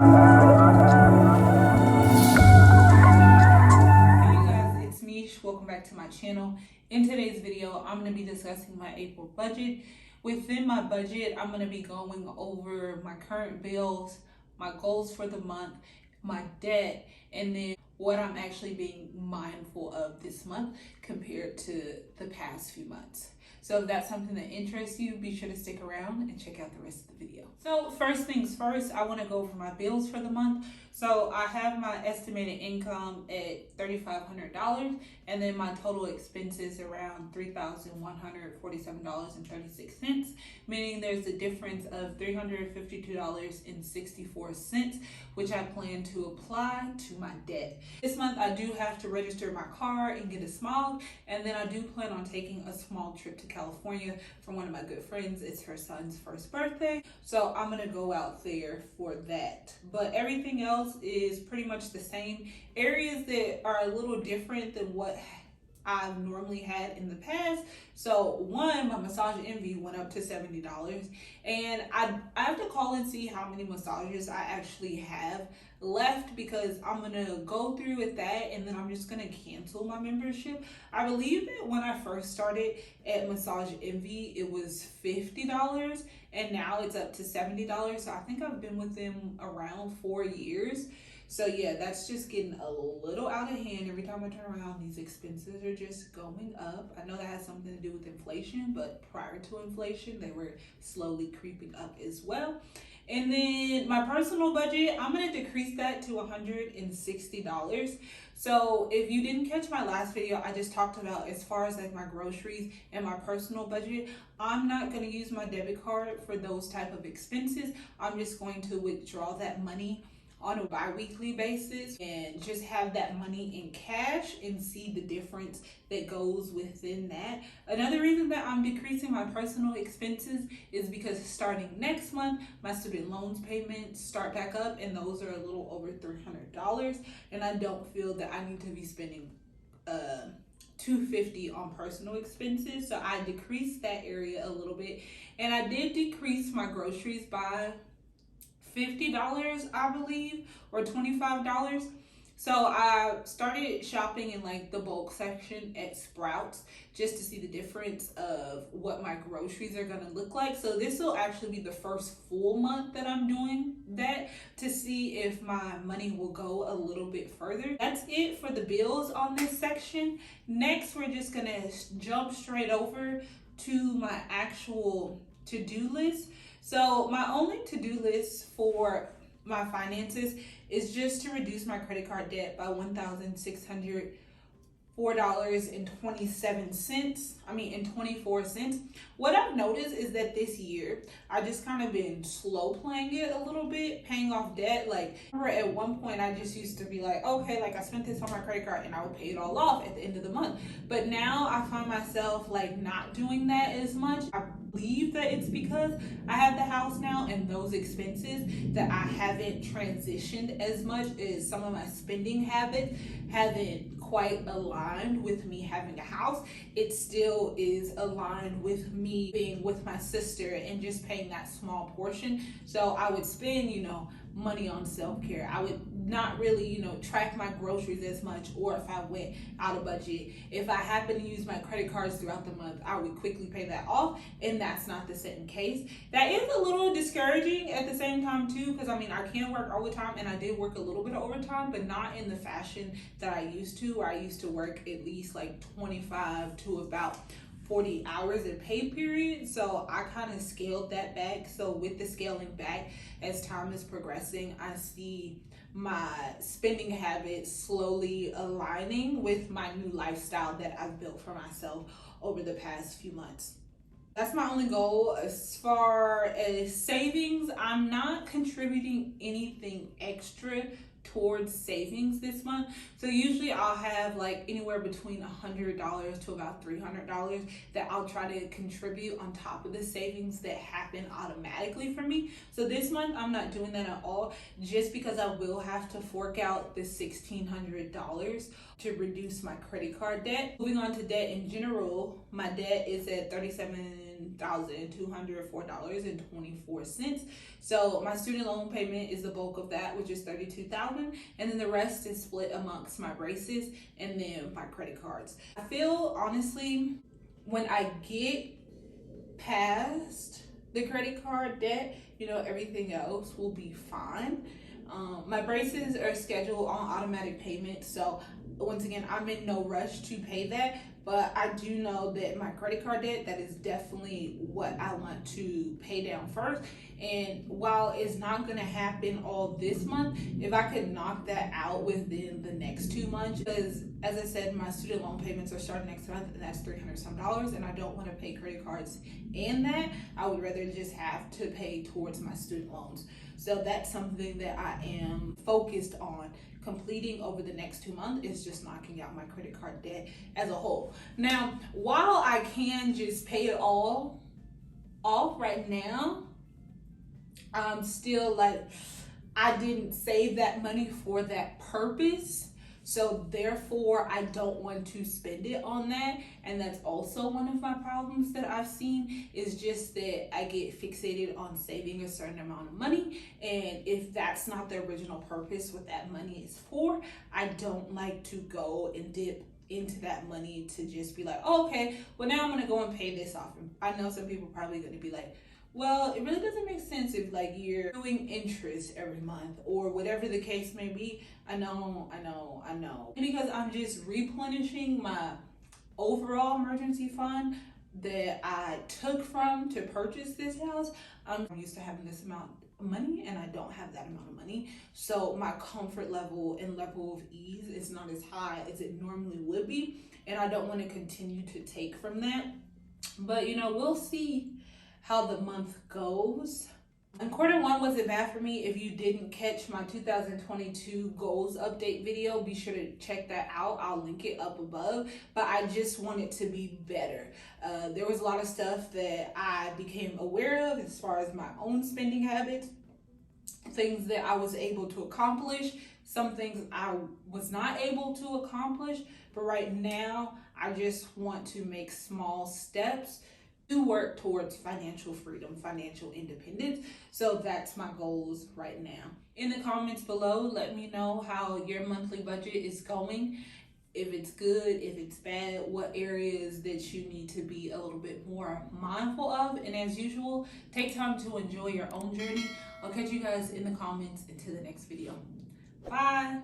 Hey you guys, it's Mish. Welcome back to my channel. In today's video, I'm going to be discussing my April budget. Within my budget, I'm going to be going over my current bills, my goals for the month, my debt, and then what I'm actually being mindful of this month compared to the past few months. So if that's something that interests you, be sure to stick around and check out the rest of the video. So first things first, I want to go over my bills for the month. So I have my estimated income at $3,500, and then my total expenses around $3,147.36, meaning there's a difference of $352.64, which I plan to apply to my debt. This month I do have to register my car and get a smog, and then I do plan on taking a small trip to California for one of my good friends. It's her son's first birthday, so I'm gonna go out there for that. But everything else is pretty much the same. Areas that are a little different than what I've normally had in the past. So one, my massage envy went up to $70, and I have to call and see how many massages I actually have left, because I'm gonna go through with that and then I'm just gonna cancel my membership. I believe that when I first started at Massage Envy, it was $50 and now it's up to $70. So I think I've been with them around 4 years. So yeah, that's just getting a little out of hand. Every time I turn around, these expenses are just going up. I know that has something to do with inflation, but prior to inflation, they were slowly creeping up as well. And then my personal budget, I'm gonna decrease that to $160. So if you didn't catch my last video, I just talked about as far as like my groceries and my personal budget, I'm not gonna use my debit card for those type of expenses. I'm just going to withdraw that money on a bi-weekly basis and just have that money in cash and see the difference that goes within that. Another reason that I'm decreasing my personal expenses is because starting next month, my student loans payments start back up, and those are a little over $300, and I don't feel that I need to be spending $250 on personal expenses. So I decreased that area a little bit, and I did decrease my groceries by $50, I believe, or $25. So I started shopping in like the bulk section at Sprouts just to see the difference of what my groceries are gonna look like. So this will actually be the first full month that I'm doing that, to see if my money will go a little bit further. That's it for the bills on this section. Next, we're just gonna jump straight over to my actual to-do list. So my only to-do list for my finances is just to reduce my credit card debt by $1,604.24. What I've noticed is that this year I just kind of been slow playing it a little bit, paying off debt. Like, I remember at one point I just used to be like, okay, like I spent this on my credit card and I would pay it all off at the end of the month. But now I find myself like not doing that as much. I believe that it's because I have the house now, and those expenses that I haven't transitioned as much as some of my spending habits haven't quite aligned with me having a house. It still is aligned with me being with my sister and just paying that small portion. So I would spend, money on self-care. I would not really, track my groceries as much, or if I went out of budget. If I happen to use my credit cards throughout the month, I would quickly pay that off, and that's not the same case. That is a little discouraging at the same time too, because I can work overtime, and I did work a little bit of overtime, but not in the fashion that I used to, where I used to work at least like 25 to about 40 hours in pay period. So I kind of scaled that back. So with the scaling back, as time is progressing, I see my spending habits slowly aligning with my new lifestyle that I've built for myself over the past few months. That's my only goal. As far as savings, I'm not contributing anything extra towards savings this month. So usually I'll have like anywhere between $100 to about $300 that I'll try to contribute on top of the savings that happen automatically for me. So this month I'm not doing that at all, just because I will have to fork out the $1,600 to reduce my credit card debt. Moving on to debt in general, my debt is at $37 $10,204.24. So my student loan payment is the bulk of that, which is $32,000, and then the rest is split amongst my braces and then my credit cards. I feel honestly, when I get past the credit card debt, you know, everything else will be fine. My braces are scheduled on automatic payment, so once again, I'm in no rush to pay that, but I do know that my credit card debt, that is definitely what I want to pay down first. And while it's not gonna happen all this month, if I could knock that out within the next 2 months, because as I said, my student loan payments are starting next month, and that's $300 some, and I don't want to pay credit cards in that. I would rather just have to pay towards my student loans. So that's something that I am focused on completing over the next 2 months, is just knocking out my credit card debt as a whole. Now, while I can just pay it all off right now, I'm still like, I didn't save that money for that purpose. So therefore, I don't want to spend it on that. And that's also one of my problems that I've seen, is just that I get fixated on saving a certain amount of money. And if that's not the original purpose what that money is for, I don't like to go and dip into that money to just be like, oh, okay, well now I'm gonna go and pay this off. And I know some people are probably gonna be like, well, it really doesn't make sense if like you're doing interest every month or whatever the case may be. I know. And because I'm just replenishing my overall emergency fund that I took from to purchase this house, I'm used to having this amount of money and I don't have that amount of money. So my comfort level and level of ease is not as high as it normally would be. And I don't want to continue to take from that. But you know, we'll see how the month goes. And Q1 wasn't bad for me. If you didn't catch my 2022 goals update video, be sure to check that out. I'll link it up above. But I just want it to be better. There was a lot of stuff that I became aware of as far as my own spending habits, things that I was able to accomplish, some things I was not able to accomplish. But right now, I just want to make small steps to work towards financial freedom, financial independence. So that's my goals right now. In the comments below, let me know how your monthly budget is going. If it's good, if it's bad, what areas that you need to be a little bit more mindful of. And as usual, take time to enjoy your own journey. I'll catch you guys in the comments until the next video. Bye.